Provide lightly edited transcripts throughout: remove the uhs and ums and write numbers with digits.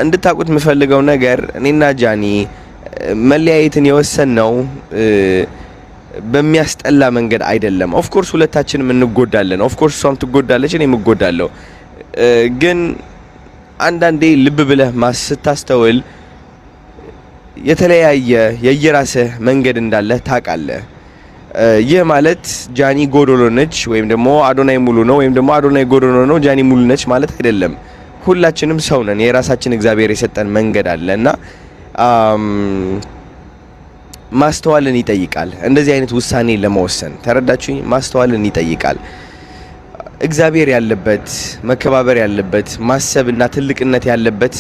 እንድታቁት የምፈልገው ነገር እኔና ጃኒ መለያየትን የወሰነው በሚያስጠላ መንገድ አይደለም። ኦፍ ኮርስ ሁለታችንም እንጎዳለን። ኦፍ ኮርስ እሷም ትጎዳለች እኔም እጎዳለሁ። ግን አንዳንዴ ልብ ብለህ ስታስተውል የተለያየ የየራስህ መንገድ እንዳለ ታውቃለህ። ይህ ማለት ጃኒ ጎዶሎ ነች ወይም ደግሞ አዶናይ ሙሉ ነው ወይም ደግሞ አዶናይ ጎዶሎ ነው ጃኒ ሙሉ ነች ማለት አይደለም። ሁላችንም ሰው ነን። የራሳችን እግዚአብሔር የሰጠን መንገድ አለና ማስተዋልን ይጠይቃል። እንደዚህ አይነት ውሳኔ ለመወሰን ተረዳችሁኝ? ማስተዋልን ይጠይቃል። እግዚአብሔር ያለበት መከባበር ያለበት ማሰብና ትልቅነት ያለበት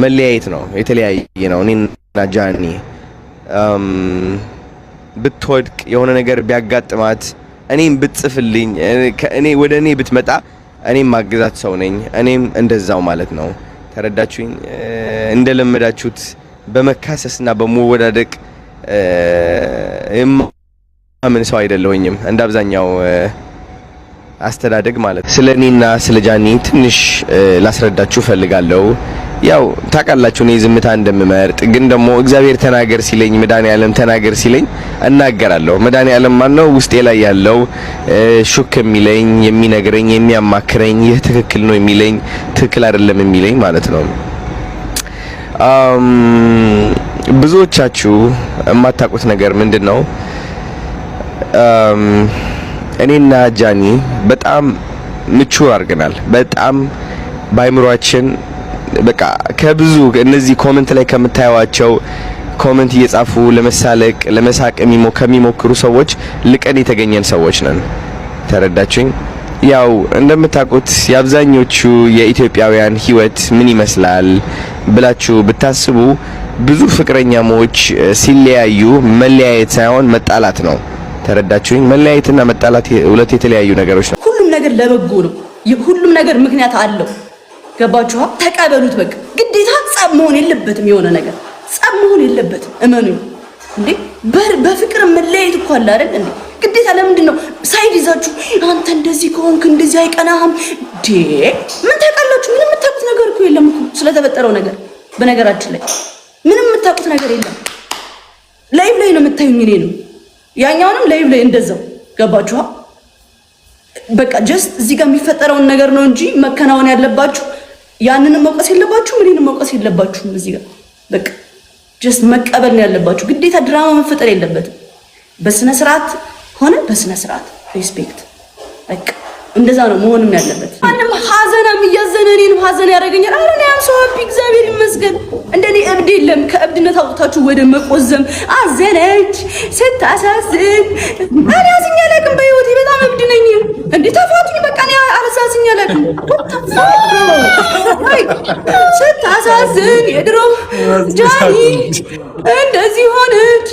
መለያየት ነው። የተለያየ ነው። እኔና ጃኒ ብትወድቅ የሆነ ነገር ቢያጋጥማት እኔም ብትጽፍልኝ እኔ ወደ እኔ ብትመጣ እኔም ማግዛት ሰው ነኝ። እኔም እንደዛው ማለት ነው። ተረዳችሁኝ? እንደለመዳችሁት በመካሰስና በመወዳደቅ ምን ሰው አይደለሁኝም እንደ አብዛኛው አስተዳደግ ማለት። ስለኔና ስለ ጃኒ ትንሽ ላስረዳችሁ ፈልጋለሁ። ያው ታውቃላችሁ እኔ ዝምታ እንደምመርጥ፣ ግን ደግሞ እግዚአብሔር ተናገር ሲለኝ መድኃኒዓለም ተናገር ሲለኝ እናገራለሁ። መድኃኒዓለም ማን ነው? ውስጤ ላይ ያለው ሹክ የሚለኝ የሚነግረኝ የሚያማክረኝ ይህ ትክክል ነው የሚለኝ ትክክል አይደለም የሚለኝ ማለት ነው። ብዙዎቻችሁ የማታውቁት ነገር ምንድነው? እኔና ጃኒ በጣም ምቹ አድርገናል። በጣም ባይምሯችን በቃ ከብዙ እነዚህ ኮሜንት ላይ ከምታዩዋቸው ኮሜንት እየጻፉ ለመሳለቅ ለመሳቅ ከሚሞክሩ ሰዎች ልቀን የተገኘን ሰዎች ነን። ተረዳችሁኝ? ያው እንደምታውቁት የአብዛኞቹ የኢትዮጵያውያን ህይወት ምን ይመስላል ብላችሁ ብታስቡ ብዙ ፍቅረኛሞች ሲለያዩ መለያየት ሳይሆን መጣላት ነው። ተረዳችሁኝ? መለያየትና መጣላት ሁለት የተለያዩ ነገሮች ነው። ሁሉም ነገር ለበጎ ነው። ሁሉም ነገር ምክንያት አለው። ገባችሁ? ተቀበሉት። በቃ ግዴታ ጸብ መሆን የለበትም። የሆነ ነገር ጸብ መሆን የለበትም። እመኑኝ እንዴ በፍቅር መለያየት እኮ አለ አይደል እንዴ? ግዴታ ለምንድን ነው ሳይድ ይዛችሁ አንተ እንደዚህ ከሆንክ እንደዚህ አይቀናህም ዴ? ምን ታውቃላችሁ? ምንም የምታውቁት ነገር እኮ የለም እኮ ስለተፈጠረው ነገር። በነገራችን ላይ ምንም የምታውቁት ነገር የለም። ላይቭ ላይ ነው የምታዩኝ እኔ ነው ያኛውንም ላይቭ ላይ እንደዛው። ገባችሁ? በቃ ጀስት እዚህ ጋር የሚፈጠረውን ነገር ነው እንጂ መከናወን ያለባችሁ ያንንም መውቀስ የለባችሁም እኔንም መውቀስ የለባችሁም። እዚህ ጋር በቃ ጀስት መቀበል ነው ያለባችሁ። ግዴታ ድራማ መፈጠር የለበትም። በስነ ስርዓት ሆነ በስነ ስርዓት ሪስፔክት በቃ እንደዛ ነው መሆንም ያለበት። ማንም ሐዘናም እያዘነ እኔንም ሐዘን ያደርገኛል። አረ ነው ያምሰው ሀፒ እግዚአብሔር ይመስገን። እንደኔ እብድ የለም። ከእብድነት አውጥታችሁ ወደ መቆዘም አዘነች ስታሳዝን። እኔ አዝኛ አላውቅም በህይወቴ በጣም እብድ ነኝ። እንዴ ተፋቱኝ በቃ እኔ አልሳዝኛ አላውቅም። ስታሳዝን የድሮ ጃኒ እንደዚህ ሆነች።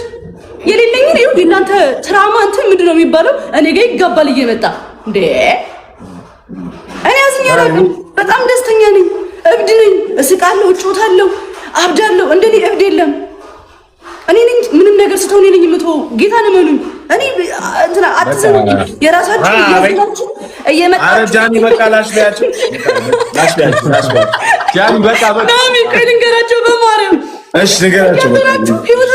የሌለኝ ነው እናንተ ትራማ እንትን ምንድን ነው የሚባለው? እኔ ጋር ይጋባል እየመጣ እንዴ እኔ አዝኛ አላውቅም። በጣም ደስተኛ ነኝ። እብድ ነኝ። እስቃለሁ፣ እጮታለሁ፣ አብዳለሁ። እንደኔ እብድ የለም። እኔ ነኝ ምንም ነገር ስትሆን ነኝ የምትወው። ጌታን እመኑኝ። እኔ እንትና አትዘኑ። የራሳችሁ ያዝናችሁ እየመጣችሁ አረ ጃኒ በቃ ላሽቢያችሁ ጃኒ በቃ ናሚ ከልንገራቸው በማርያም እሺ ንገራቸው። ህይወት